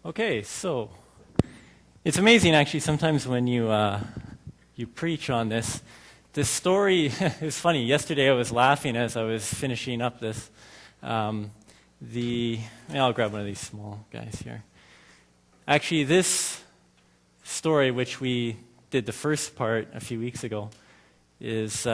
Okay, so it's amazing actually sometimes when you preach on this. This story is funny. Yesterday I was laughing as I was finishing up this. I'll grab one of these small guys here. Actually, this story, which we did the first part a few weeks ago, is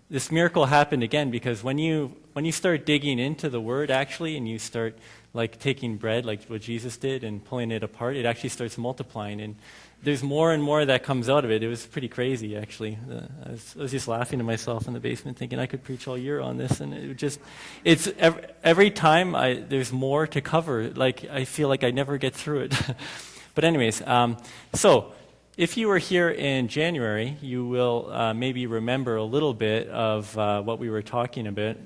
this miracle happened again because when you start digging into the Word actually, and you start like taking bread, like what Jesus did, and pulling it apart, it actually starts multiplying, and there's more and more that comes out of it. It was pretty crazy, actually. I was just laughing to myself in the basement, thinking I could preach all year on this, and it's every time there's more to cover. Like I feel like I never get through it. But anyways, so if you were here in January, you will maybe remember a little bit of what we were talking about.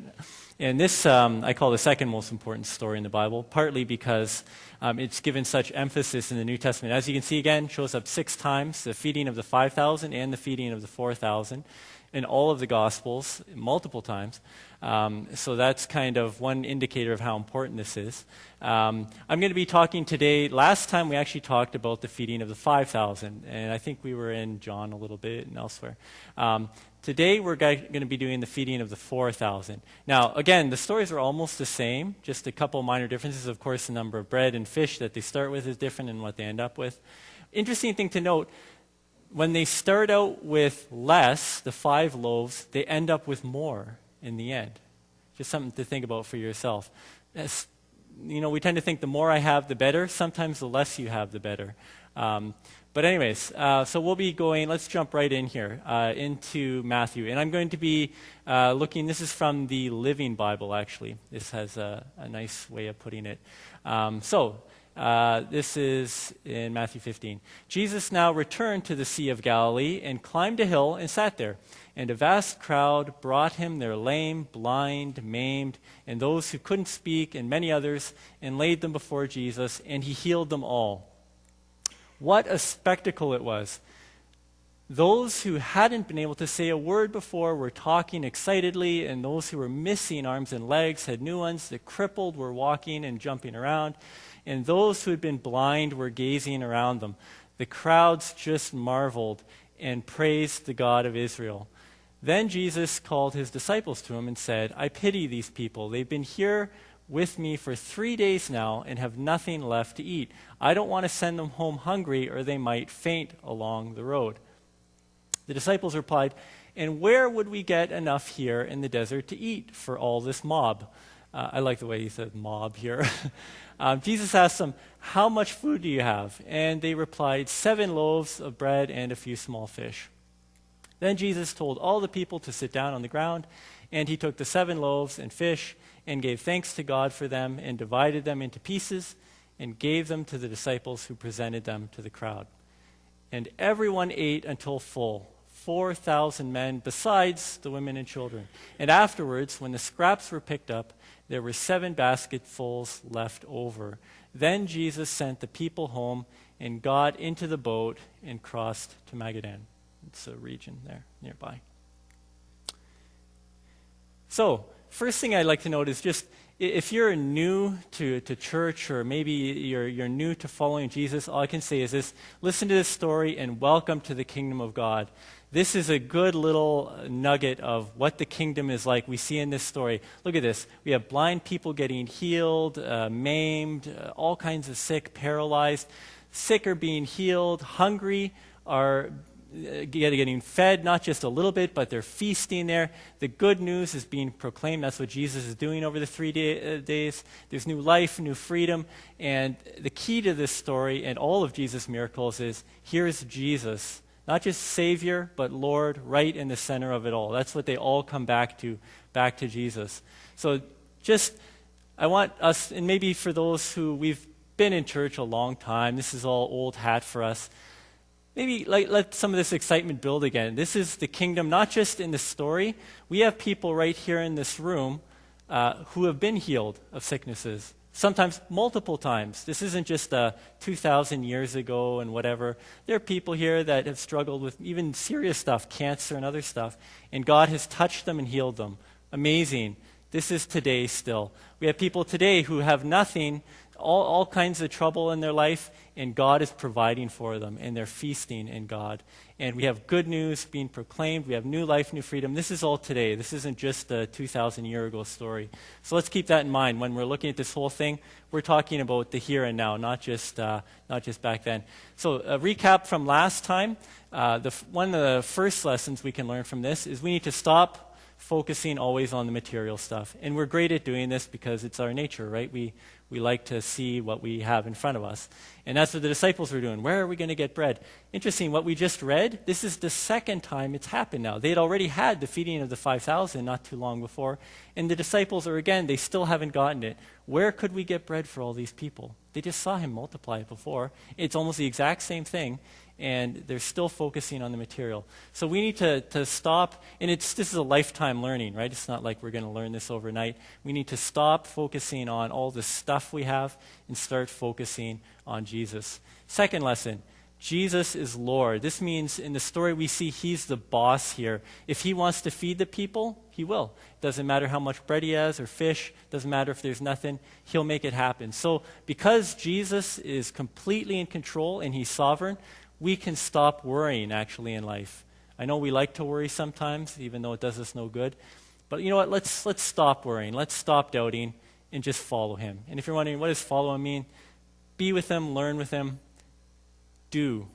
And this I call the second most important story in the Bible, partly because it's given such emphasis in the New Testament. As you can see again, it shows up 6 times, the feeding of the 5,000 and the feeding of the 4,000 in all of the Gospels, multiple times. So that's kind of one indicator of how important this is. I'm going to be talking today. Last time we actually talked about the feeding of the 5,000, and I think we were in John a little bit and elsewhere. Today we're going to be doing the feeding of the 4,000. Now, again, the stories are almost the same, just a couple minor differences. Of course, the number of bread and fish that they start with is different than what they end up with. Interesting thing to note, when they start out with less, the 5 loaves, they end up with more in the end. Just something to think about for yourself. We tend to think the more I have, the better. Sometimes the less you have, the better. But anyways, so we'll be going, let's jump right in here into Matthew. And I'm going to be looking, this is from the Living Bible, actually. This has a nice way of putting it. This is in Matthew 15. Jesus now returned to the Sea of Galilee and climbed a hill and sat there. And a vast crowd brought him their lame, blind, maimed, and those who couldn't speak, and many others, and laid them before Jesus, and he healed them all. What a spectacle it was. Those who hadn't been able to say a word before were talking excitedly, and those who were missing arms and legs had new ones. The crippled were walking and jumping around, and those who had been blind were gazing around them. The crowds just marveled and praised the God of Israel. Then Jesus called his disciples to him and said, I pity these people. They've been here with me for 3 days now and have nothing left to eat. I don't want to send them home hungry, or they might faint along the road. The disciples replied, and where would we get enough here in the desert to eat for all this mob? I like the way he said mob here. Jesus asked them, how much food do you have? And they replied, 7 loaves of bread and a few small fish. Then Jesus told all the people to sit down on the ground, and he took the 7 loaves and fish and gave thanks to God for them and divided them into pieces and gave them to the disciples who presented them to the crowd. And everyone ate until full, 4,000 men, besides the women and children. And afterwards, when the scraps were picked up, there were 7 basketfuls left over. Then Jesus sent the people home and got into the boat and crossed to Magadan. It's a region there nearby. So, first thing I'd like to note is just, if you're new to church, or maybe you're new to following Jesus, all I can say is this: listen to this story and welcome to the kingdom of God. This is a good little nugget of what the kingdom is like we see in this story. Look at this. We have blind people getting healed, maimed, all kinds of sick, paralyzed. Sick are being healed, hungry are getting fed, not just a little bit, but they're feasting there. The good news is being proclaimed. That's what Jesus is doing over the 3 days. There's new life, new freedom. And the key to this story and all of Jesus' miracles is, here's Jesus, not just Savior, but Lord, right in the center of it all. That's what they all come back to Jesus. So I want us, and maybe for those who we've been in church a long time, this is all old hat for us. Maybe let some of this excitement build again. This is the kingdom, not just in the story. We have people right here in this room who have been healed of sicknesses, sometimes multiple times. This isn't just 2,000 years ago and whatever. There are people here that have struggled with even serious stuff, cancer and other stuff, and God has touched them and healed them. Amazing. This is today still. We have people today who have nothing, all kinds of trouble in their life, and God is providing for them, and they're feasting in God. And we have good news being proclaimed. We have new life, new freedom. This is all today. This isn't just a 2,000 year ago story. So let's keep that in mind when we're looking at this whole thing. We're talking about the here and now, not just back then. So a recap from last time. One of the first lessons we can learn from this is we need to stop focusing always on the material stuff. And we're great at doing this because it's our nature, right? We like to see what we have in front of us. And that's what the disciples were doing. Where are we going to get bread? Interesting, what we just read, this is the second time it's happened now. They had already had the feeding of the 5,000 not too long before. And the disciples are, again, they still haven't gotten it. Where could we get bread for all these people? They just saw him multiply it before. It's almost the exact same thing. And they're still focusing on the material. So we need to stop, and this is a lifetime learning, right? It's not like we're going to learn this overnight. We need to stop focusing on all the stuff we have and start focusing on Jesus. Second lesson, Jesus is Lord. This means in the story we see he's the boss here. If he wants to feed the people, he will. Doesn't matter how much bread he has or fish. Doesn't matter if there's nothing. He'll make it happen. So because Jesus is completely in control and he's sovereign, we can stop worrying, actually, in life. I know we like to worry sometimes, even though it does us no good. But you know what? Let's stop worrying. Let's stop doubting and just follow him. And if you're wondering, what does follow him mean? Be with him, learn with him, do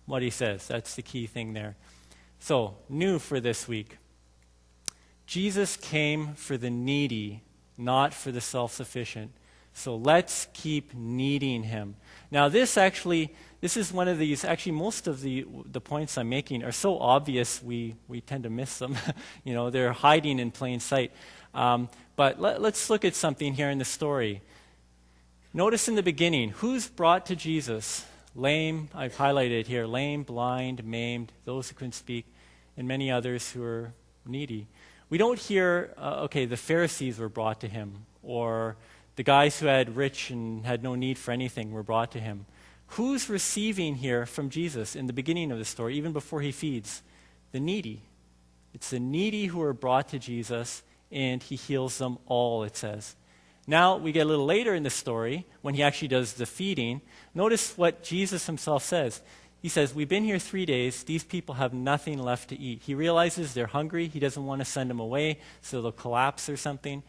what he says. That's the key thing there. So, new for this week. Jesus came for the needy, not for the self-sufficient. So let's keep needing him. Now this is one of these, actually most of the points I'm making are so obvious we tend to miss them. They're hiding in plain sight. But let's look at something here in the story. Notice in the beginning, who's brought to Jesus? Lame, I've highlighted here, lame, blind, maimed, those who couldn't speak, and many others who are needy. We don't hear, the Pharisees were brought to him, or the guys who had rich and had no need for anything were brought to him. Who's receiving here from Jesus in the beginning of the story, even before he feeds? The needy. It's the needy who are brought to Jesus, and he heals them all, it says. Now, we get a little later in the story, when he actually does the feeding. Notice what Jesus himself says. He says, we've been here 3 days. These people have nothing left to eat. He realizes they're hungry. He doesn't want to send them away, so they'll collapse or something.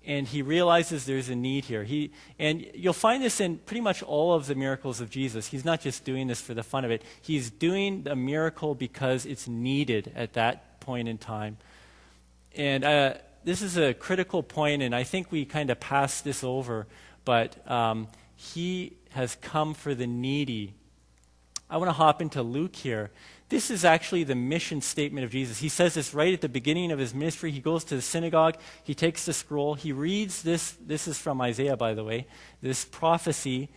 And he realizes there's a need here. And you'll find this in pretty much all of the miracles of Jesus. He's not just doing this for the fun of it. He's doing a miracle because it's needed at that point in time. And this is a critical point, and I think we kind of pass this over. But he has come for the needy. I want to hop into Luke here. This is actually the mission statement of Jesus. He says this right at the beginning of his ministry. He goes to the synagogue. He takes the scroll. He reads this. This is from Isaiah, by the way, this prophecy.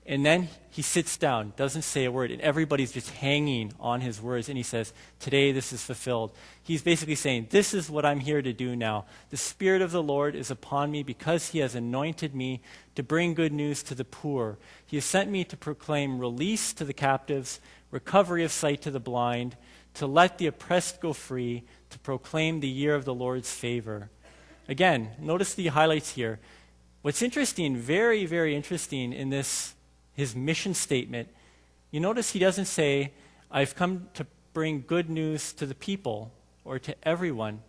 And then he sits down, doesn't say a word. And everybody's just hanging on his words. And he says, today this is fulfilled. He's basically saying, this is what I'm here to do now. The Spirit of the Lord is upon me because he has anointed me to bring good news to the poor. He has sent me to proclaim release to the captives, recovery of sight to the blind, to let the oppressed go free, to proclaim the year of the Lord's favor. Again, notice the highlights here. What's interesting, very, very interesting in this, his mission statement, you notice he doesn't say, I've come to bring good news to the people or to everyone.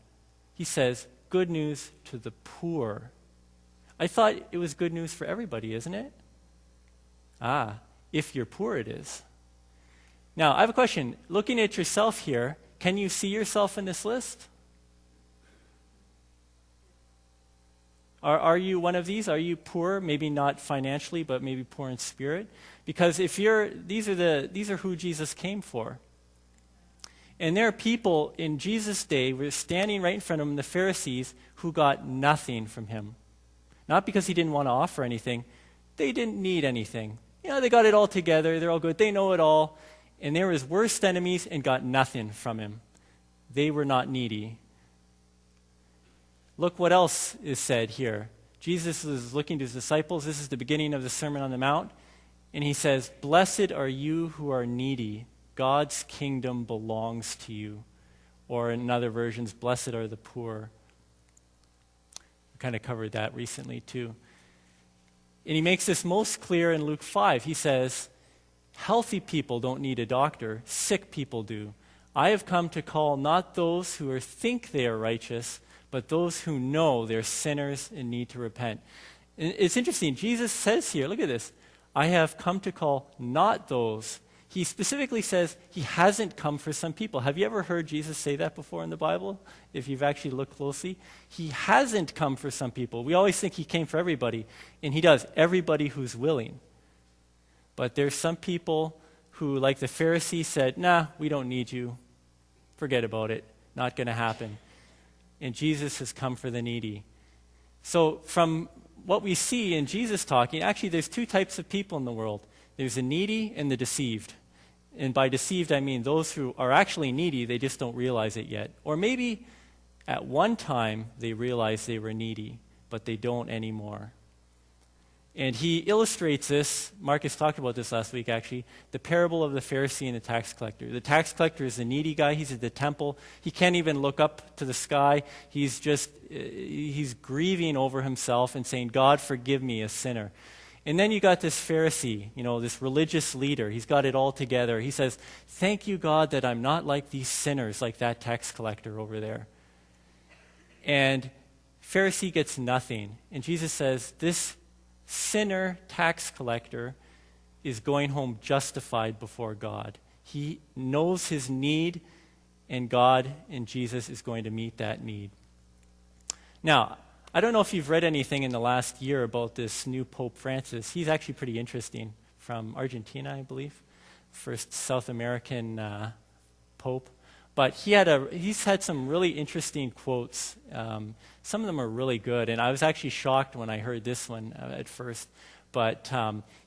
He says, good news to the poor. I thought it was good news for everybody, isn't it? If you're poor, it is. Now, I have a question. Looking at yourself here, can you see yourself in this list? Are you one of these? Are you poor? Maybe not financially, but maybe poor in spirit? Because if these are who Jesus came for. And there are people in Jesus' day, were standing right in front of him, the Pharisees, who got nothing from him. Not because he didn't want to offer anything. They didn't need anything. They got it all together. They're all good. They know it all. And they were his worst enemies and got nothing from him. They were not needy. Look what else is said here. Jesus is looking to his disciples. This is the beginning of the Sermon on the Mount. And he says, blessed are you who are needy. God's kingdom belongs to you. Or in other versions, blessed are the poor. We kind of covered that recently too. And he makes this most clear in Luke 5. He says, healthy people don't need a doctor, sick people do. I have come to call not those who think they are righteous, but those who know they're sinners and need to repent. And it's interesting. Jesus says here, look at this, I have come to call not those. He specifically says he hasn't come for some people. Have you ever heard Jesus say that before in the Bible? If you've actually looked closely, he hasn't come for some people. We always think he came for everybody, and he does, everybody who's willing. But there's some people who, like the Pharisees, said, nah, we don't need you. Forget about it. Not going to happen. And Jesus has come for the needy. So from what we see in Jesus talking, actually there's two types of people in the world. There's the needy and the deceived. And by deceived, I mean those who are actually needy, they just don't realize it yet. Or maybe at one time they realized they were needy, but they don't anymore. And he illustrates this, Marcus talked about this last week actually, the parable of the Pharisee and the tax collector. The tax collector is the needy guy, he's at the temple, he can't even look up to the sky, he's grieving over himself and saying, God forgive me, a sinner. And then you got this Pharisee, this religious leader, he's got it all together. He says, thank you God that I'm not like these sinners, like that tax collector over there. And Pharisee gets nothing. And Jesus says, this sinner tax collector is going home justified before God. He knows his need, and God and Jesus is going to meet that need. Now, I don't know if you've read anything in the last year about this new Pope Francis. He's actually pretty interesting, from Argentina, I believe, first South American Pope. But he's had some really interesting quotes. Some of them are really good, and I was actually shocked when I heard this one at first. But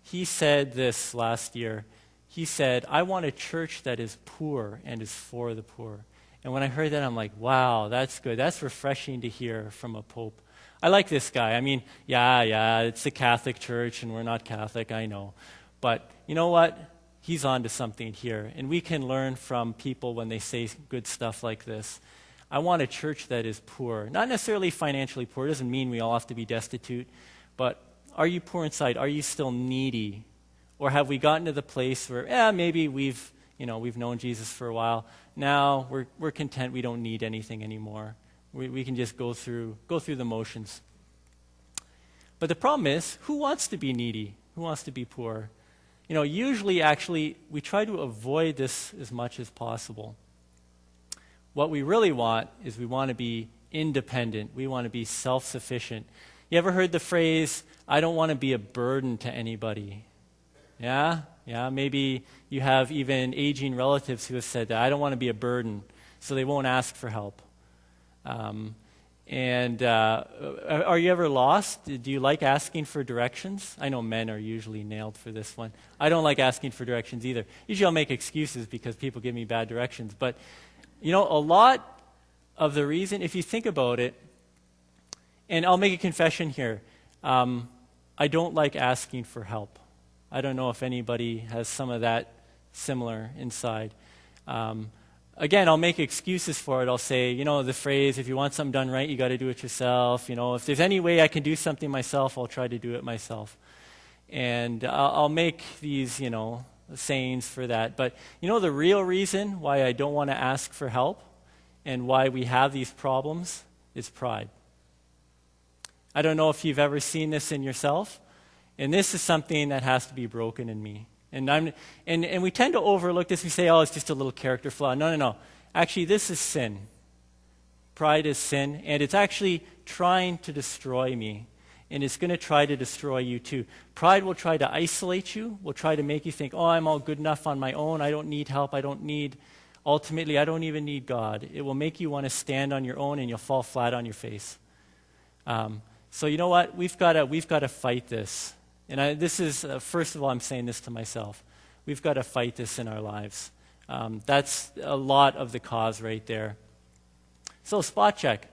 he said this last year. He said, I want a church that is poor and is for the poor. And when I heard that, I'm like, wow, that's good. That's refreshing to hear from a pope. I like this guy. I mean, yeah, it's the Catholic Church, and we're not Catholic, I know. But you know what? He's on to something here, and we can learn from people when they say good stuff like this. I want a church that is poor. Not necessarily financially poor. It doesn't mean we all have to be destitute. But are you poor inside? Are you still needy? Or have we gotten to the place where, maybe we've known Jesus for a while. Now we're content. We don't need anything anymore. We can just go through the motions. But the problem is, who wants to be needy? Who wants to be poor? Usually, actually, we try to avoid this as much as possible. What we really want is we want to be independent. We want to be self-sufficient. You ever heard the phrase, I don't want to be a burden to anybody? Yeah, maybe you have even aging relatives who have said that. I don't want to be a burden, so they won't ask for help. Are you ever lost? Do you like asking for directions? I know men are usually nailed for this one. I don't like asking for directions either. Usually I'll make excuses because people give me bad directions. But, a lot of the reason, if you think about it, and I'll make a confession here, I don't like asking for help. I don't know if anybody has some of that similar inside. Again, I'll make excuses for it. I'll say, the phrase, if you want something done right, you got to do it yourself. If there's any way I can do something myself, I'll try to do it myself. And I'll make these, sayings for that. But the real reason why I don't want to ask for help and why we have these problems is pride. I don't know if you've ever seen this in yourself, and this is something that has to be broken in me. And we tend to overlook this. We say, it's just a little character flaw. No. Actually, this is sin. Pride is sin, and it's actually trying to destroy me. And it's going to try to destroy you too. Pride will try to isolate you, will try to make you think, I'm all good enough on my own. I don't need help. Ultimately, I don't even need God. It will make you want to stand on your own, and you'll fall flat on your face. So you know what? We've got to fight this. And this is, first of all, I'm saying this to myself. We've got to fight this in our lives. That's a lot of the cause right there. So spot check.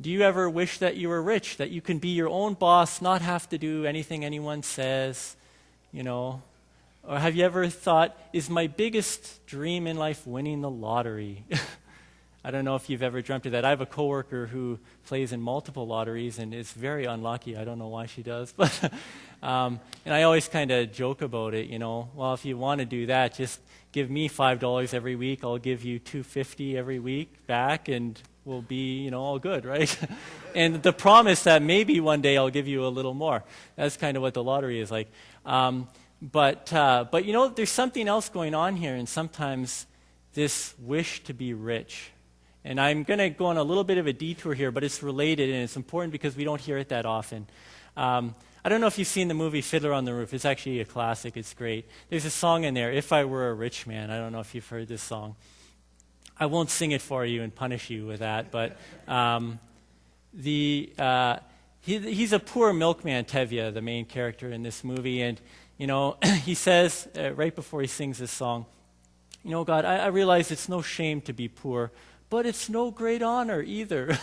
Do you ever wish that you were rich, that you can be your own boss, not have to do anything anyone says, Or have you ever thought, is my biggest dream in life winning the lottery? I don't know if you've ever dreamt of that. I have a coworker who plays in multiple lotteries and is very unlucky. I don't know why she does, but and I always kind of joke about it. Well, if you want to do that, just give me $5 every week. I'll give you $2.50 every week back, and we'll be all good, right? And the promise that maybe one day I'll give you a little more. That's kind of what the lottery is like. But there's something else going on here, and sometimes this wish to be rich. And I'm going to go on a little bit of a detour here, but it's related, and it's important because we don't hear it that often. I don't know if you've seen the movie Fiddler on the Roof. It's actually a classic. It's great. There's a song in there, If I Were a Rich Man. I don't know if you've heard this song. I won't sing it for you and punish you with that, but he's a poor milkman, Tevye, the main character in this movie, and he says right before he sings this song, God, I realize it's no shame to be poor, but it's no great honor either.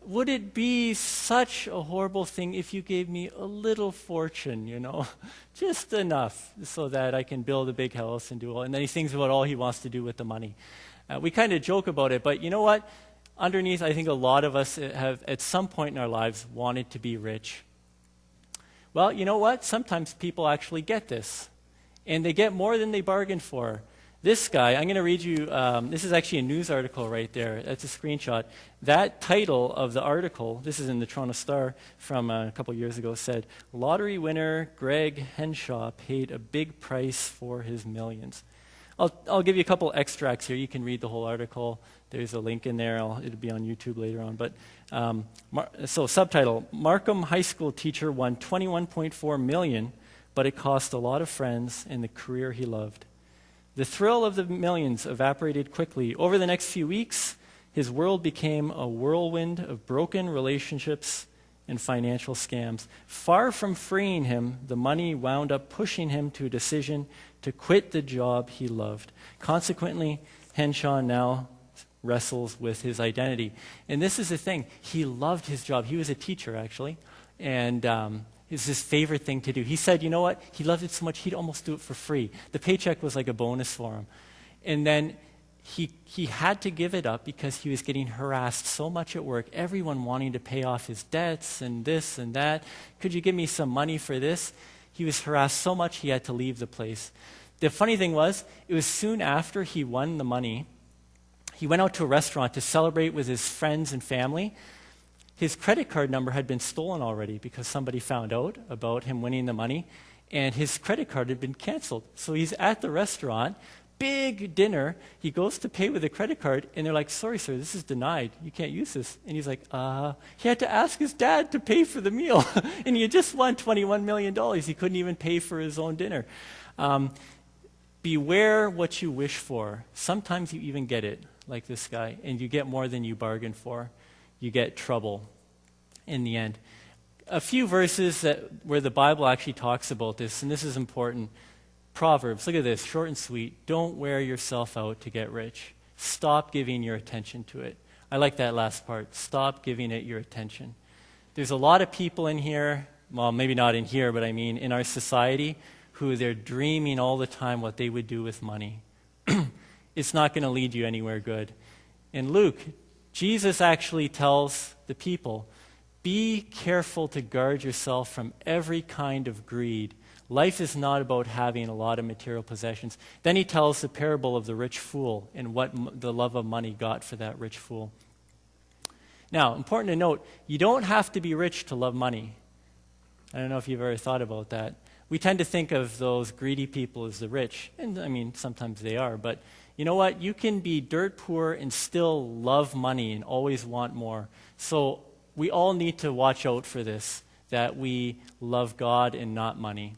Would it be such a horrible thing if you gave me a little fortune, just enough so that I can build a big house and do all. And then he sings about all he wants to do with the money. We kind of joke about it, but you know what? Underneath, I think a lot of us have at some point in our lives wanted to be rich. Well, you know what? Sometimes people actually get this, and they get more than they bargained for. This guy, I'm going to read you, this is actually a news article right there. That's a screenshot. That title of the article, this is in the Toronto Star from a couple years ago, said, "Lottery winner Craig Henshaw paid a big price for his millions." I'll give you a couple extracts here. You can read the whole article. There's a link in there. It'll be on YouTube later on. But so subtitle, Markham High School teacher won $21.4 million, but it cost a lot of friends and the career he loved. The thrill of the millions evaporated quickly. Over the next few weeks, his world became a whirlwind of broken relationships and financial scams. Far from freeing him, the money wound up pushing him to a decision to quit the job he loved. Consequently, Henshaw now wrestles with his identity. And this is the thing. He loved his job. He was a teacher, actually. And it's his favorite thing to do. He said, you know what? He loved it so much, he'd almost do it for free. The paycheck was like a bonus for him. And then he had to give it up because he was getting harassed so much at work, everyone wanting to pay off his debts and this and that. Could you give me some money for this? He was harassed so much he had to leave the place. The funny thing was, it was soon after he won the money, he went out to a restaurant to celebrate with his friends and family. His credit card number had been stolen already because somebody found out about him winning the money, and his credit card had been canceled. So he's at the restaurant, big dinner. He goes to pay with a credit card, and they're like, "Sorry, sir, this is denied. You can't use this." And he's like, he had to ask his dad to pay for the meal. And he had just won $21 million. He couldn't even pay for his own dinner. Beware what you wish for. Sometimes you even get it, like this guy, and you get more than you bargained for. You get trouble in the end. A few verses where the Bible actually talks about this, and this is important. Proverbs, look at this, short and sweet. Don't wear yourself out to get rich. Stop giving your attention to it. I like that last part. Stop giving it your attention. There's a lot of people in here, well, maybe not in here, but I mean in our society, who they're dreaming all the time what they would do with money. It's not going to lead you anywhere good. In Luke, Jesus actually tells the people, be careful to guard yourself from every kind of greed. Life is not about having a lot of material possessions. Then he tells the parable of the rich fool and what the love of money got for that rich fool. Now, important to note, you don't have to be rich to love money. I don't know if you've ever thought about that. We tend to think of those greedy people as the rich, and I mean, sometimes they are, but you know what? You can be dirt poor and still love money and always want more. So we all need to watch out for this, that we love God and not money.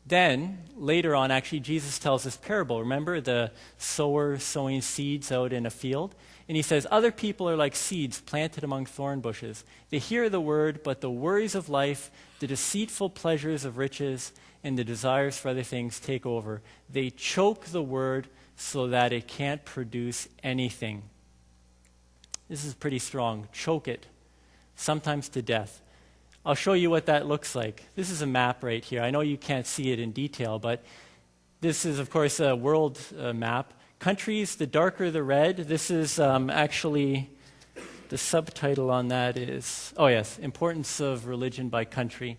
Then, later on, actually, Jesus tells this parable. Remember the sower sowing seeds out in a field? And he says, other people are like seeds planted among thorn bushes. They hear the word, but the worries of life, the deceitful pleasures of riches, and the desires for other things take over. They choke the word so that it can't produce anything. This is pretty strong. Choke it, sometimes to death. I'll show you what that looks like. This is a map right here. I know you can't see it in detail, but this is, of course, a world map Countries, the darker the red, this is actually, the subtitle on that is, oh yes, importance of religion by country.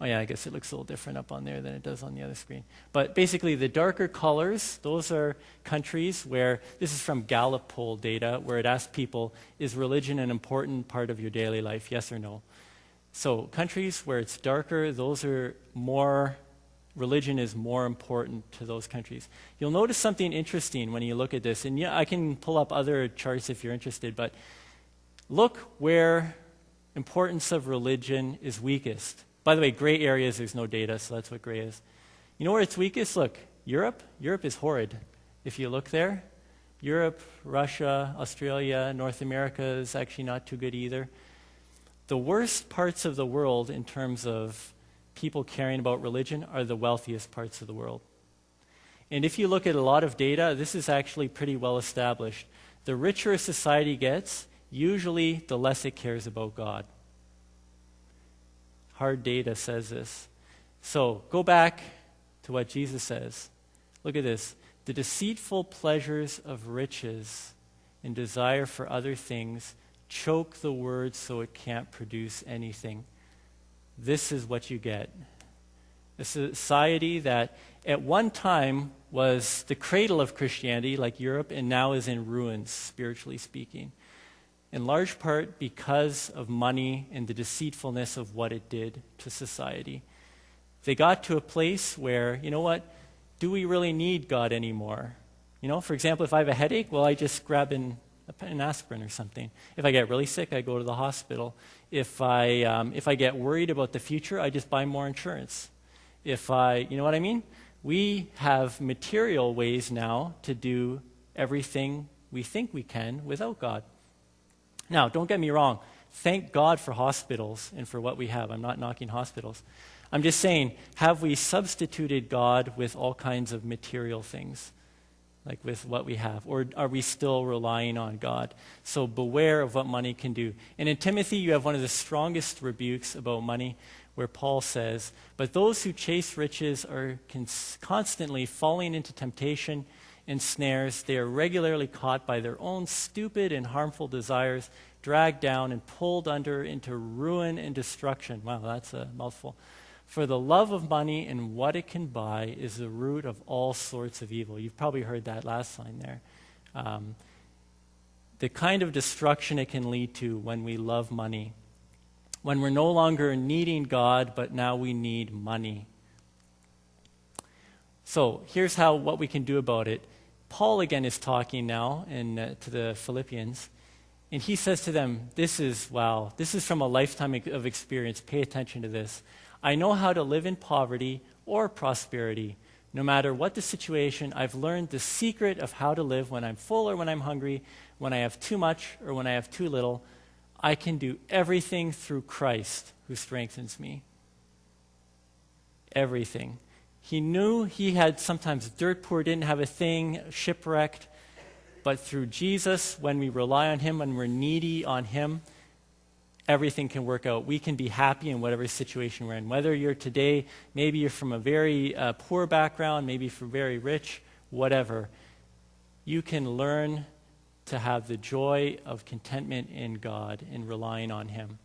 Oh yeah, I guess it looks a little different up on there than it does on the other screen. But basically the darker colors, those are countries where, this is from Gallup poll data, where it asked people, is religion an important part of your daily life, yes or no? So countries where it's darker, those are more, religion is more important to those countries. You'll notice something interesting when you look at this, and yeah, I can pull up other charts if you're interested, but look where importance of religion is weakest. By the way, gray areas, there's no data, so that's what gray is. You know where it's weakest? Look, Europe. Europe is horrid. If you look there, Europe, Russia, Australia, North America is actually not too good either. The worst parts of the world in terms of people caring about religion are the wealthiest parts of the world. And if you look at a lot of data, this is actually pretty well established. The richer a society gets, usually the less it cares about God. Hard data says this. So go back to what Jesus says. Look at this. The deceitful pleasures of riches and desire for other things choke the word so it can't produce anything. This is what you get. A society that at one time was the cradle of Christianity, like Europe, and now is in ruins, spiritually speaking. In large part because of money and the deceitfulness of what it did to society. They got to a place where, you know what, do we really need God anymore? You know, for example, if I have a headache, well, I just grab an aspirin or something. If I get really sick, I go to the hospital. If I get worried about the future, I just buy more insurance. You know what I mean? We have material ways now to do everything we think we can without God. Now, don't get me wrong. Thank God for hospitals and for what we have. I'm not knocking hospitals. I'm just saying, have we substituted God with all kinds of material things, like with what we have? Or are we still relying on God? So beware of what money can do. And in Timothy, you have one of the strongest rebukes about money, where Paul says, but those who chase riches are constantly falling into temptation and snares. They are regularly caught by their own stupid and harmful desires, dragged down and pulled under into ruin and destruction. Wow, that's a mouthful. For the love of money and what it can buy is the root of all sorts of evil. You've probably heard that last line there. The kind of destruction it can lead to when we love money. When we're no longer needing God, but now we need money. So here's what we can do about it. Paul again is talking now to the Philippians, and he says to them, this is from a lifetime of experience. Pay attention to this. I know how to live in poverty or prosperity. No matter what the situation, I've learned the secret of how to live when I'm full or when I'm hungry, when I have too much or when I have too little. I can do everything through Christ who strengthens me. Everything. He knew he had sometimes dirt poor, didn't have a thing, shipwrecked. But through Jesus, when we rely on him, when we're needy on him, everything can work out. We can be happy in whatever situation we're in. Whether you're today, maybe you're from a very poor background, maybe from very rich, whatever. You can learn to have the joy of contentment in God and relying on him.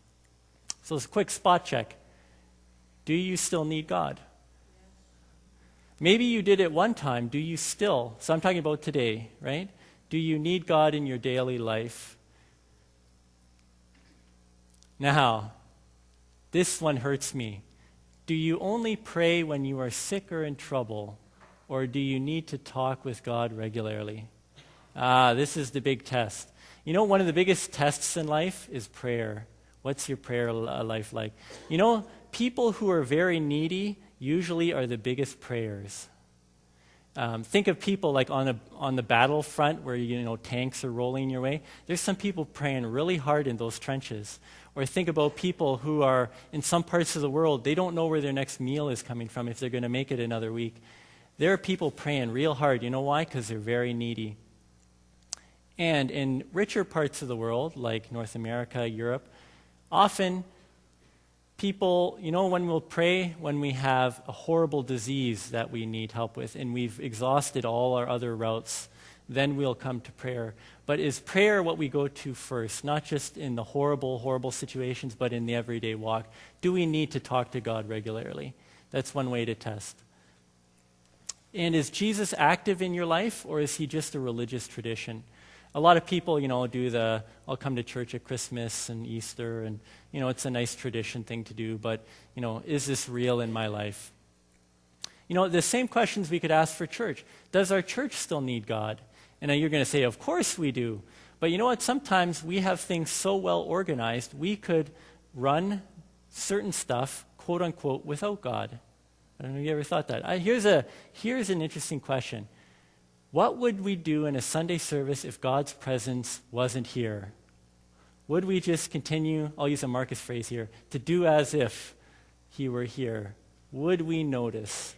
So it's a quick spot check. Do you still need God? Maybe you did it one time. Do you still? So I'm talking about today, right? Do you need God in your daily life? Now, this one hurts me. Do you only pray when you are sick or in trouble, or do you need to talk with God regularly? This is the big test. You know, one of the biggest tests in life is prayer. What's your prayer life like? You know, people who are very needy usually are the biggest prayers. Think of people like on the battlefront where tanks are rolling your way. There's some people praying really hard in those trenches. Or think about people who are in some parts of the world, they don't know where their next meal is coming from, if they're going to make it another week. There are people praying real hard. You know why? Because they're very needy. And in richer parts of the world, like North America, Europe, often People, when we'll pray when we have a horrible disease that we need help with and we've exhausted all our other routes, then we'll come to prayer. But is prayer what we go to first, not just in the horrible, horrible situations, but in the everyday walk? Do we need to talk to God regularly? That's one way to test. And is Jesus active in your life, or is he just a religious tradition? A lot of people, do I'll come to church at Christmas and Easter, and, it's a nice tradition thing to do, but, is this real in my life? The same questions we could ask for church. Does our church still need God? And you're going to say, of course we do. But you know what? Sometimes we have things so well organized, we could run certain stuff, quote unquote, without God. I don't know if you ever thought that. Here's an interesting question. What would we do in a Sunday service if God's presence wasn't here? Would we just continue, I'll use a Marcus phrase here, to do as if he were here? Would we notice?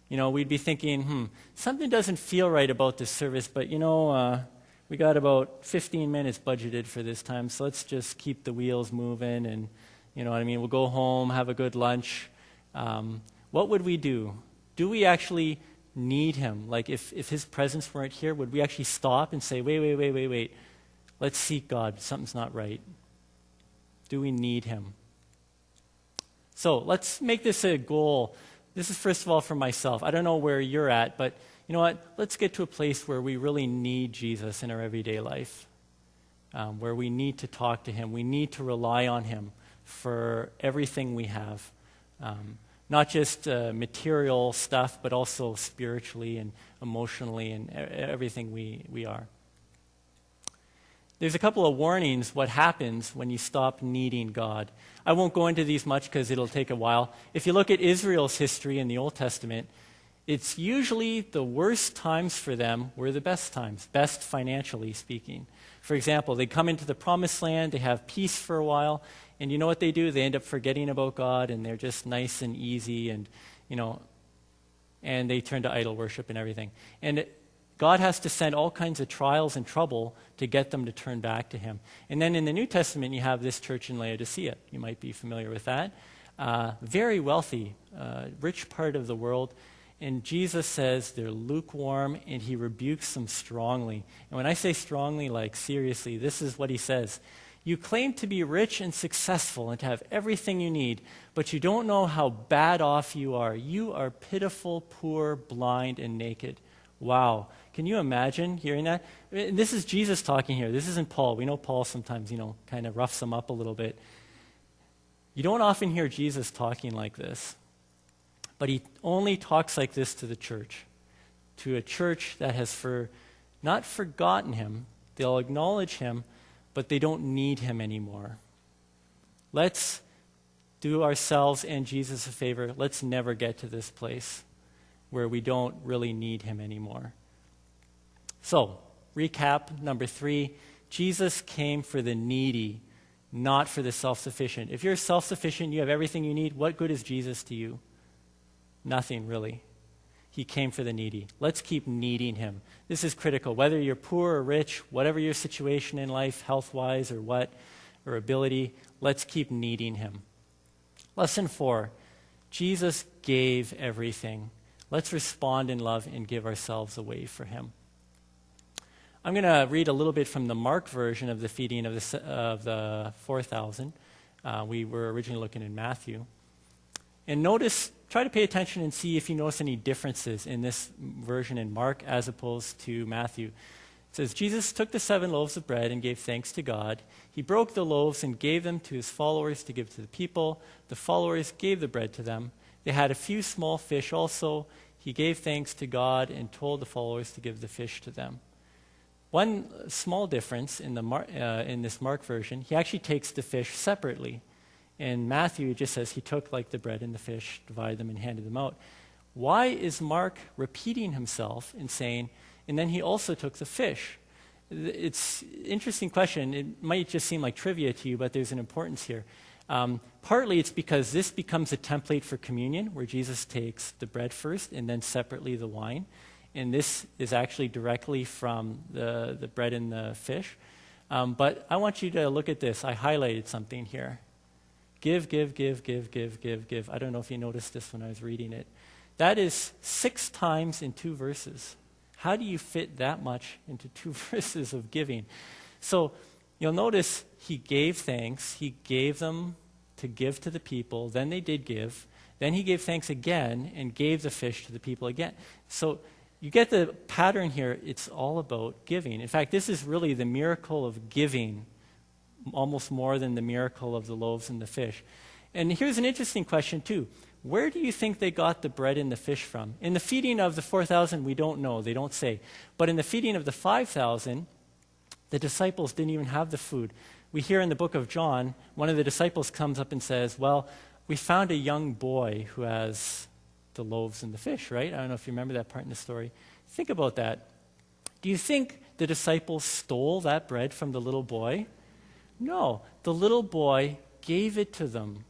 We'd be thinking, something doesn't feel right about this service, but we got about 15 minutes budgeted for this time, so let's just keep the wheels moving, and we'll go home, have a good lunch. What would we do? Do we actually need him? Like if his presence weren't here, would we actually stop and say, wait, let's seek God, something's not right? Do we need him? So let's make this a goal. This is first of all for myself. I don't know where you're at, but you know what? Let's get to a place where we really need Jesus in our everyday life, where we need to talk to him. We need to rely on him for everything we have. Not just material stuff, but also spiritually and emotionally and everything we are. There's a couple of warnings what happens when you stop needing God. I won't go into these much because it'll take a while. If you look at Israel's history in the Old Testament, it's usually the worst times for them were the best times, best financially speaking. For example, they come into the Promised Land, they have peace for a while, and you know what they do? They end up forgetting about God, and they're just nice and easy, and and they turn to idol worship and everything. And God has to send all kinds of trials and trouble to get them to turn back to him. And then in the New Testament, you have this church in Laodicea. You might be familiar with that. Very wealthy, rich part of the world. And Jesus says they're lukewarm, and he rebukes them strongly. And when I say strongly, like seriously, this is what he says. You claim to be rich and successful and to have everything you need, but you don't know how bad off you are. You are pitiful, poor, blind, and naked. Wow. Can you imagine hearing that? And this is Jesus talking here. This isn't Paul. We know Paul sometimes, kind of roughs them up a little bit. You don't often hear Jesus talking like this. But he only talks like this to the church, to a church that has not forgotten him. They'll acknowledge him, but they don't need him anymore. Let's do ourselves and Jesus a favor. Let's never get to this place where we don't really need him anymore. So, recap number 3, Jesus came for the needy, not for the self-sufficient. If you're self-sufficient, you have everything you need, what good is Jesus to you? Nothing, really. He came for the needy. Let's keep needing him. This is critical. Whether you're poor or rich, whatever your situation in life, health-wise or ability, let's keep needing him. Lesson 4, Jesus gave everything. Let's respond in love and give ourselves away for him. I'm going to read a little bit from the Mark version of the feeding of the 4,000. We were originally looking in Matthew. And try to pay attention and see if you notice any differences in this version in Mark as opposed to Matthew. It says, Jesus took the 7 loaves of bread and gave thanks to God. He broke the loaves and gave them to his followers to give to the people. The followers gave the bread to them. They had a few small fish also. He gave thanks to God and told the followers to give the fish to them. One small difference in this Mark version, he actually takes the fish separately. In Matthew, it just says he took the bread and the fish, divided them, and handed them out. Why is Mark repeating himself and saying, and then he also took the fish? It's an interesting question. It might just seem like trivia to you, but there's an importance here. Partly it's because this becomes a template for communion, where Jesus takes the bread first and then separately the wine. And this is actually directly from the bread and the fish. But I want you to look at this. I highlighted something here. Give, give, give, give, give, give, give. I don't know if you noticed this when I was reading it. That is 6 times in 2 verses. How do you fit that much into 2 verses of giving? So you'll notice he gave thanks. He gave them to give to the people. Then they did give. Then he gave thanks again and gave the fish to the people again. So you get the pattern here. It's all about giving. In fact, this is really the miracle of giving, almost more than the miracle of the loaves and the fish. And here's an interesting question, too. Where do you think they got the bread and the fish from? In the feeding of the 4,000, we don't know. They don't say. But in the feeding of the 5,000, the disciples didn't even have the food. We hear in the book of John, one of the disciples comes up and says, well, we found a young boy who has the loaves and the fish, right? I don't know if you remember that part in the story. Think about that. Do you think the disciples stole that bread from the little boy? No, the little boy gave it to them.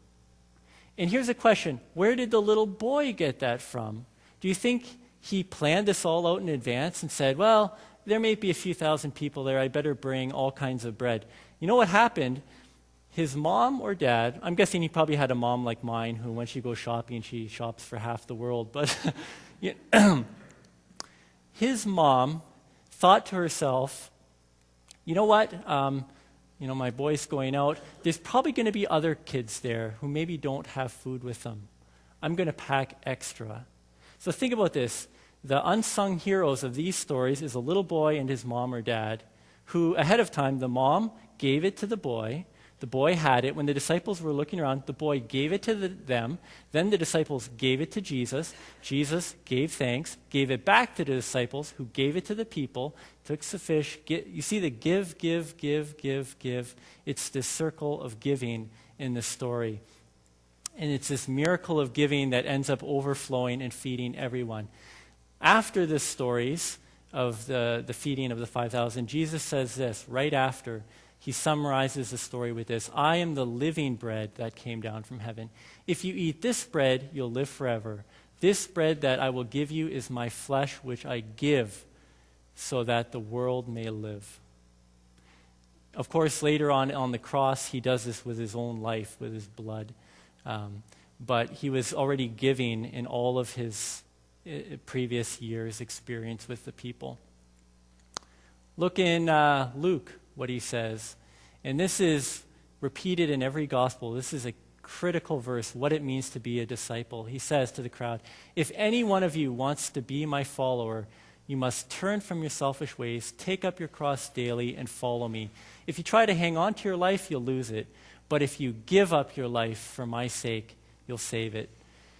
And here's a question. Where did the little boy get that from? Do you think he planned this all out in advance and said, well, there may be a few thousand people there. I better bring all kinds of bread. You know what happened? His mom or dad, I'm guessing he probably had a mom like mine who when she goes shopping, she shops for half the world. But his mom thought to herself, you know what? My boy's going out. There's probably going to be other kids there who maybe don't have food with them. I'm going to pack extra. So think about this. The unsung heroes of these stories is a little boy and his mom or dad who, ahead of time, the mom gave it to the boy. The boy had it. When the disciples were looking around, the boy gave it to them. Then the disciples gave it to Jesus. Jesus gave thanks, gave it back to the disciples, who gave it to the people, took the fish. You see the give, give, give, give, give. It's this circle of giving in the story. And it's this miracle of giving that ends up overflowing and feeding everyone. After the stories of the feeding of the 5,000, Jesus says this right after. He summarizes the story with this: I am the living bread that came down from heaven. If you eat this bread, you'll live forever. This bread that I will give you is my flesh, which I give so that the world may live. Of course, later on the cross, he does this with his own life, with his blood. But he was already giving in all of his previous years' experience with the people. Look in Luke, what he says. And this is repeated in every gospel. This is a critical verse, what it means to be a disciple. He says to the crowd, if any one of you wants to be my follower, you must turn from your selfish ways, take up your cross daily, and follow me. If you try to hang on to your life, you'll lose it. But if you give up your life for my sake, you'll save it.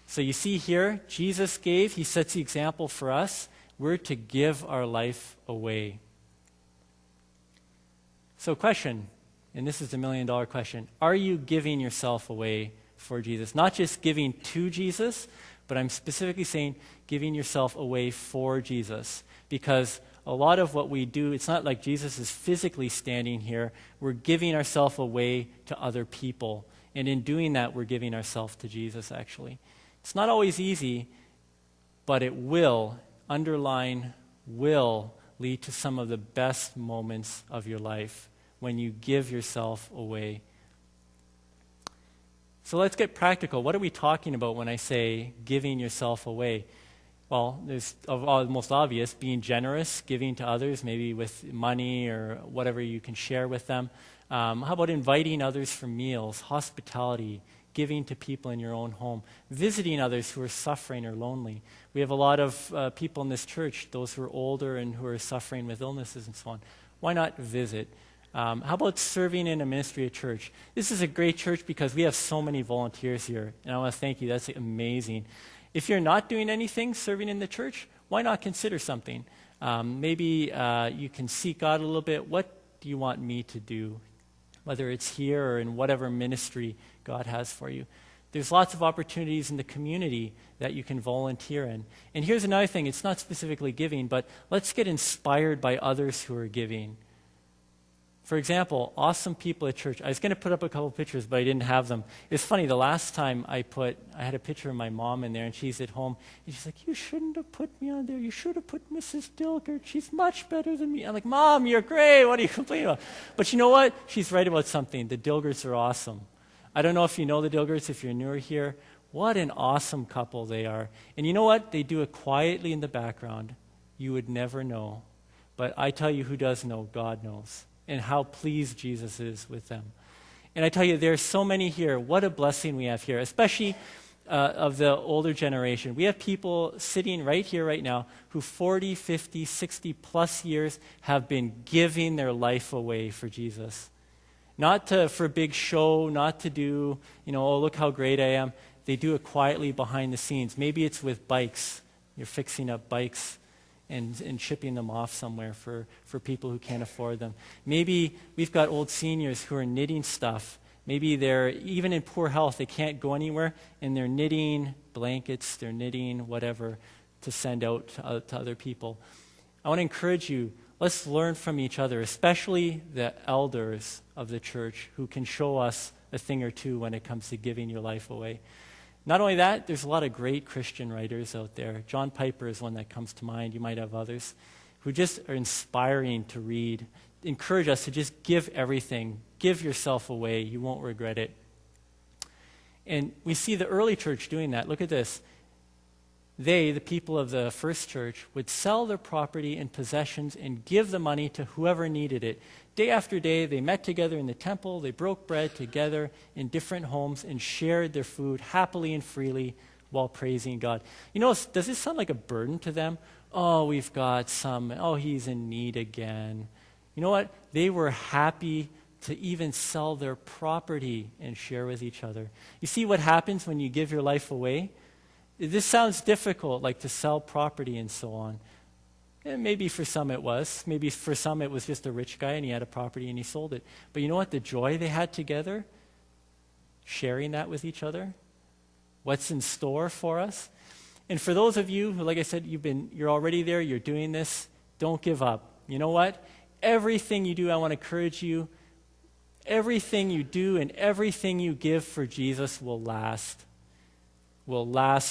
So you see here, Jesus gave. He sets the example for us. We're to give our life away. So question, and this is the $1 million question, are you giving yourself away for Jesus? Not just giving to Jesus, but I'm specifically saying giving yourself away for Jesus. Because a lot of what we do, it's not like Jesus is physically standing here. We're giving ourselves away to other people. And in doing that, we're giving ourselves to Jesus, actually. It's not always easy, but it will, underline, will lead to some of the best moments of your life when you give yourself away. So let's get practical. What are we talking about when I say giving yourself away? Well, there's the most obvious, being generous, giving to others, maybe with money or whatever you can share with them. How about inviting others for meals, hospitality, giving to people in your own home, visiting others who are suffering or lonely. We have a lot of people in this church, those who are older and who are suffering with illnesses and so on. Why not visit? How about serving in a ministry at church? This is a great church because we have so many volunteers here, and I want to thank you. That's amazing. If you're not doing anything serving in the church, why not consider something? Maybe you can seek God a little bit. What do you want me to do? Whether it's here or in whatever ministry God has for you. There's lots of opportunities in the community that you can volunteer in. And here's another thing. It's not specifically giving, but let's get inspired by others who are giving. For example, awesome people at church. I was going to put up a couple pictures, but I didn't have them. It's funny, the last time I had a picture of my mom in there, and she's at home, and she's like, you shouldn't have put me on there. You should have put Mrs. Dilgert. She's much better than me. I'm like, Mom, you're great. What are you complaining about? But you know what? She's right about something. The Dilgerts are awesome. I don't know if you know the Dilgers, if you're newer here. What an awesome couple they are. And you know what? They do it quietly in the background. You would never know. But I tell you who does know, God knows. And how pleased Jesus is with them. And I tell you, there are so many here. What a blessing we have here, especially of the older generation. We have people sitting right here, right now, who 40, 50, 60 plus years have been giving their life away for Jesus. Not for a big show, not to do, oh, look how great I am. They do it quietly behind the scenes. Maybe it's with bikes. You're fixing up bikes and shipping them off somewhere for people who can't afford them. Maybe we've got old seniors who are knitting stuff. Maybe they're even in poor health. They can't go anywhere, and they're knitting blankets, they're knitting whatever to send out to other people. I want to encourage you, let's learn from each other, especially the elders of the church who can show us a thing or two when it comes to giving your life away. Not only that, there's a lot of great Christian writers out there. John Piper is one that comes to mind. You might have others who just are inspiring to read. Encourage us to just give everything. Give yourself away. You won't regret it. And we see the early church doing that. Look at this. They, the people of the first church, would sell their property and possessions and give the money to whoever needed it. Day after day, they met together in the temple. They broke bread together in different homes and shared their food happily and freely while praising God. Does this sound like a burden to them? Oh, we've got he's in need again. You know what? They were happy to even sell their property and share with each other. You see what happens when you give your life away? This sounds difficult, like to sell property and so on. And maybe for some it was. Maybe for some it was just a rich guy and he had a property and he sold it. But you know what? The joy they had together, sharing that with each other, what's in store for us. And for those of you who, like I said, you're already there, you're doing this, don't give up. You know what? Everything you do, I want to encourage you, everything you do and everything you give for Jesus will last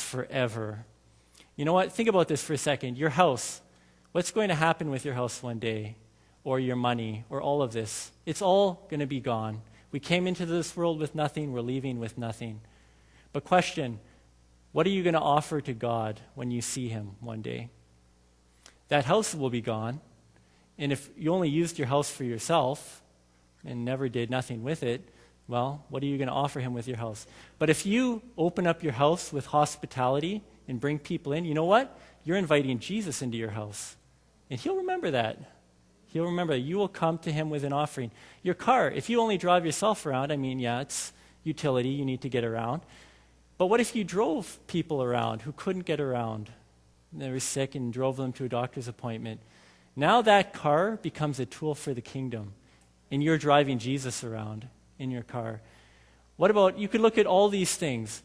forever. You know what? Think about this for a second. Your house. What's going to happen with your house one day? Or your money? Or all of this? It's all going to be gone. We came into this world with nothing. We're leaving with nothing. But question, what are you going to offer to God when you see him one day? That house will be gone. And if you only used your house for yourself and never did nothing with it, well, what are you going to offer him with your house? But if you open up your house with hospitality and bring people in, you know what? You're inviting Jesus into your house. And he'll remember that. He'll remember that. You will come to him with an offering. Your car, if you only drive yourself around, it's utility, you need to get around. But what if you drove people around who couldn't get around? They were sick and drove them to a doctor's appointment. Now that car becomes a tool for the kingdom. And you're driving Jesus around in your car. What about, you could look at all these things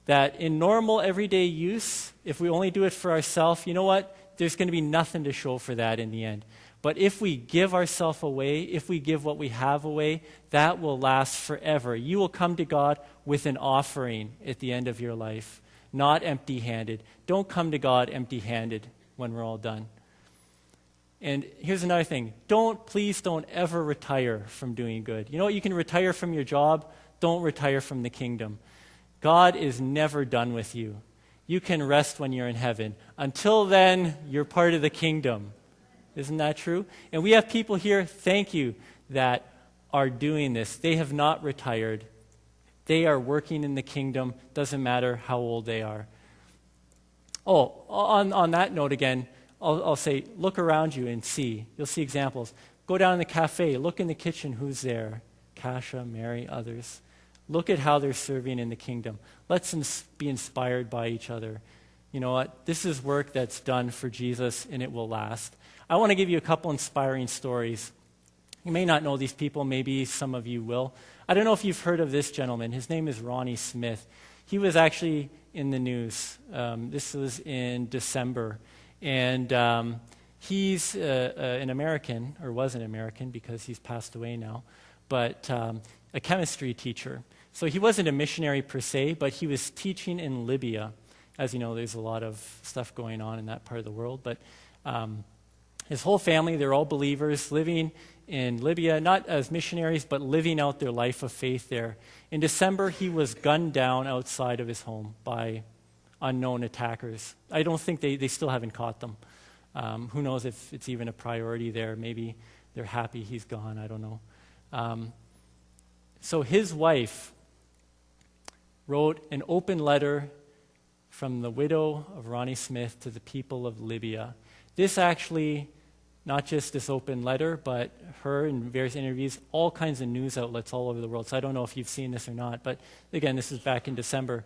that in normal everyday use, if we only do it for ourselves, you know what? There's going to be nothing to show for that in the end. But if we give ourselves away, if we give what we have away, that will last forever. You will come to God with an offering at the end of your life, not empty-handed. Don't come to God empty-handed when we're all done. And here's another thing. Please don't ever retire from doing good. You know what? You can retire from your job. Don't retire from the kingdom. God is never done with you. You can rest when you're in heaven. Until then, you're part of the kingdom. Isn't that true? And we have people here, thank you, that are doing this. They have not retired. They are working in the kingdom. Doesn't matter how old they are. Oh, on that note again, I'll say, look around you and see. You'll see examples. Go down in the cafe. Look in the kitchen. Who's there? Kasha, Mary, others. Look at how they're serving in the kingdom. Let's be inspired by each other. You know what? This is work that's done for Jesus, and it will last. I want to give you a couple inspiring stories. You may not know these people. Maybe some of you will. I don't know if you've heard of this gentleman. His name is Ronnie Smith. He was actually in the news. This was in December. And he's an American, or was an American because he's passed away now, but a chemistry teacher. So he wasn't a missionary per se, but he was teaching in Libya. As you know, there's a lot of stuff going on in that part of the world. But his whole family, they're all believers, living in Libya, not as missionaries, but living out their life of faith there. In December, he was gunned down outside of his home by unknown attackers. I don't think they still haven't caught them. Who knows if it's even a priority there. Maybe they're happy he's gone. I don't know. So his wife wrote an open letter from the widow of Ronnie Smith to the people of Libya. This actually, not just this open letter, but her in various interviews, all kinds of news outlets all over the world. So I don't know if you've seen this or not, but again, this is back in December.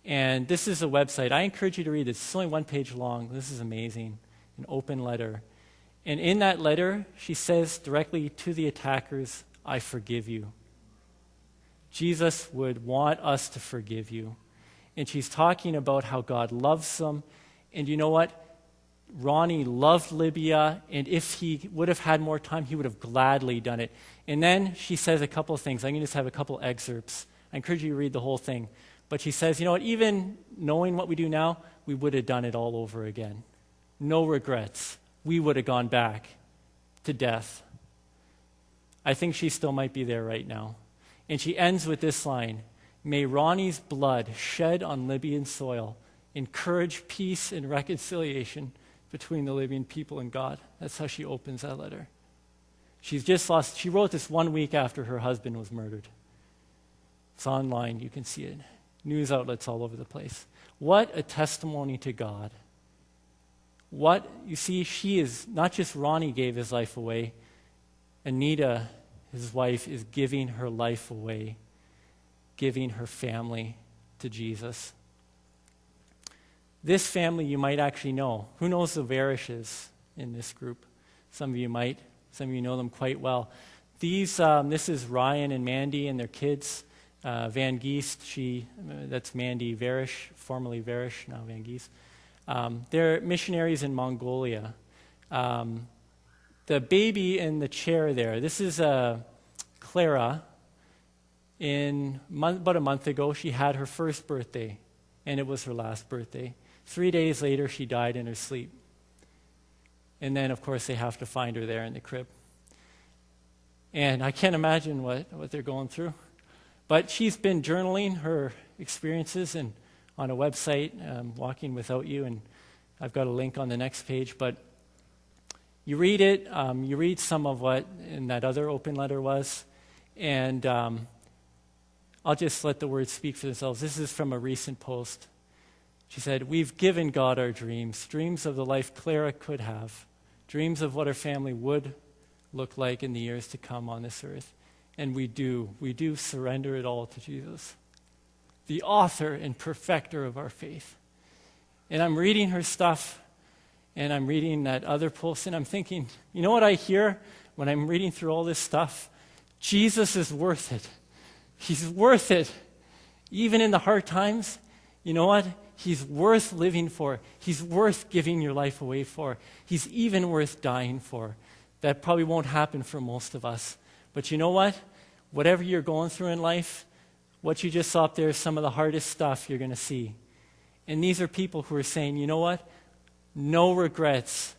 And this is a website. I encourage you to read this. It's only one page long. This is amazing. An open letter. And in that letter, she says directly to the attackers, I forgive you. Jesus would want us to forgive you. And she's talking about how God loves them. And you know what? Ronnie loved Libya, and if he would have had more time, he would have gladly done it. And then she says a couple of things. I'm going to just have a couple excerpts. I encourage you to read the whole thing. But she says, you know what, even knowing what we do now, we would have done it all over again. No regrets. We would have gone back to death. I think she still might be there right now. And she ends with this line, may Ronnie's blood shed on Libyan soil encourage peace and reconciliation between the Libyan people and God. That's how she opens that letter. She wrote this 1 week after her husband was murdered. It's online, you can see it. News outlets all over the place. What a testimony to God. You see, she is, not just Ronnie gave his life away, Anita, his wife, is giving her life away, giving her family to Jesus. This family you might actually know. Who knows the Varishes in this group? Some of you might. Some of you know them quite well. This is Ryan and Mandy and their kids. Van Geest, that's Mandy Varish, formerly Varish, now Van Geest. They're missionaries in Mongolia. The baby in the chair there, this is Clara. About a month ago, she had her first birthday, and it was her last birthday. 3 days later, she died in her sleep. And then, of course, they have to find her there in the crib. And I can't imagine what they're going through. But she's been journaling her experiences and on a website, Walking Without You, and I've got a link on the next page. But you read it, you read some of what in that other open letter was, and I'll just let the words speak for themselves. This is from a recent post. She said, we've given God our dreams, dreams of the life Clara could have, dreams of what our family would look like in the years to come on this earth. And we do surrender it all to Jesus, the author and perfecter of our faith. And I'm reading her stuff, and I'm reading that other post, and I'm thinking, you know what I hear when I'm reading through all this stuff? Jesus is worth it. He's worth it. Even in the hard times, you know what? He's worth living for. He's worth giving your life away for. He's even worth dying for. That probably won't happen for most of us. But you know what? Whatever you're going through in life, what you just saw up there is some of the hardest stuff you're going to see. And these are people who are saying, you know what? No regrets.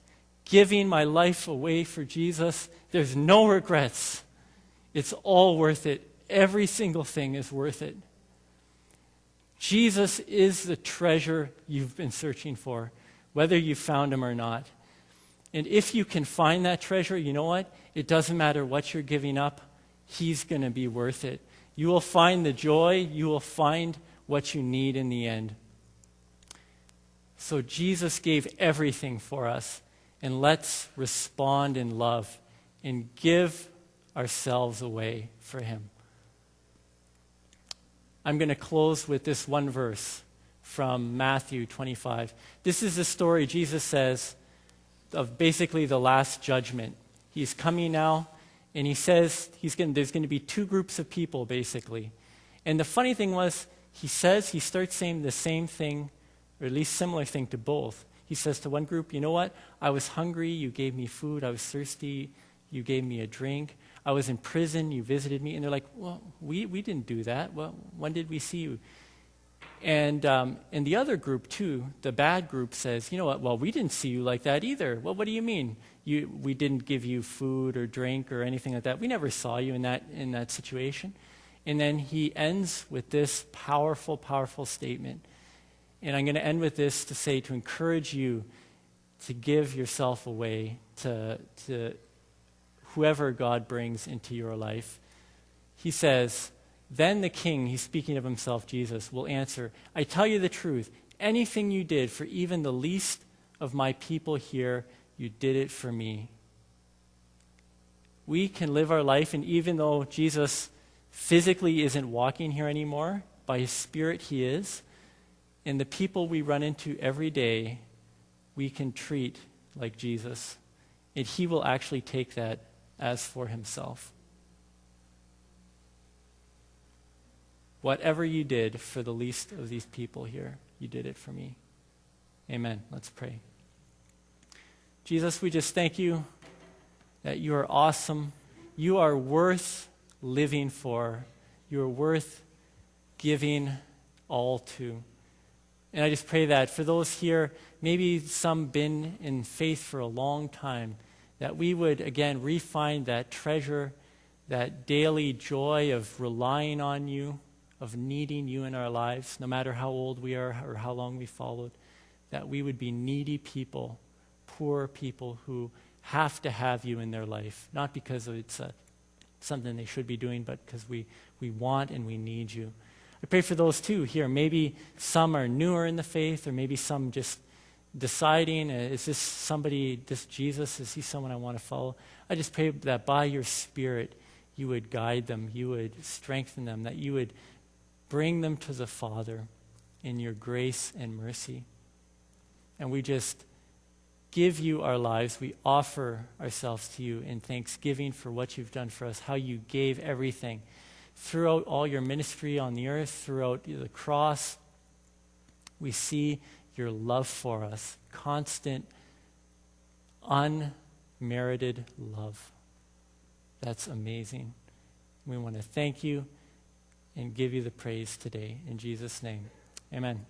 Giving my life away for Jesus, there's no regrets. It's all worth it. Every single thing is worth it. Jesus is the treasure you've been searching for, whether you found him or not. And if you can find that treasure, you know what? It doesn't matter what you're giving up. He's going to be worth it. You will find the joy. You will find what you need in the end. So Jesus gave everything for us. And let's respond in love and give ourselves away for him. I'm going to close with this one verse from Matthew 25. This is the story Jesus says of basically the last judgment. He's coming now, and he says there's going to be two groups of people, basically. And the funny thing was, he starts saying the same thing, or at least similar thing to both. He says to one group, you know what? I was hungry, you gave me food. I was thirsty, you gave me a drink. I was in prison, you visited me. And they're like, well, we didn't do that. Well, when did we see you? And the other group, too, the bad group says, you know what, well, we didn't see you like that either. Well, what do you mean? We didn't give you food or drink or anything like that. We never saw you in that situation. And then he ends with this powerful, powerful statement. And I'm going to end with this to encourage you to give yourself away to whoever God brings into your life. He says, then the king, he's speaking of himself, Jesus, will answer, I tell you the truth, anything you did for even the least of my people here, you did it for me. We can live our life, and even though Jesus physically isn't walking here anymore, by his Spirit he is, and the people we run into every day, we can treat like Jesus, and he will actually take that as for himself. Whatever you did for the least of these people here, you did it for me. Amen. Let's pray. Jesus, we just thank you that you are awesome. You are worth living for. You are worth giving all to. And I just pray that for those here, maybe some been in faith for a long time, that we would, again, refine that treasure, that daily joy of relying on you, of needing you in our lives, no matter how old we are or how long we followed, that we would be needy people, poor people who have to have you in their life, not because it's something they should be doing, but because we want and we need you. I pray for those too here. Maybe some are newer in the faith, or maybe some just deciding, is this Jesus, is he someone I want to follow? I just pray that by your Spirit, you would guide them, you would strengthen them, that you would bring them to the Father in your grace and mercy. And we just give you our lives. We offer ourselves to you in thanksgiving for what you've done for us, how you gave everything throughout all your ministry on the earth, throughout the cross. We see your love for us, constant, unmerited love. That's amazing. We want to thank you and give you the praise today. In Jesus' name, amen.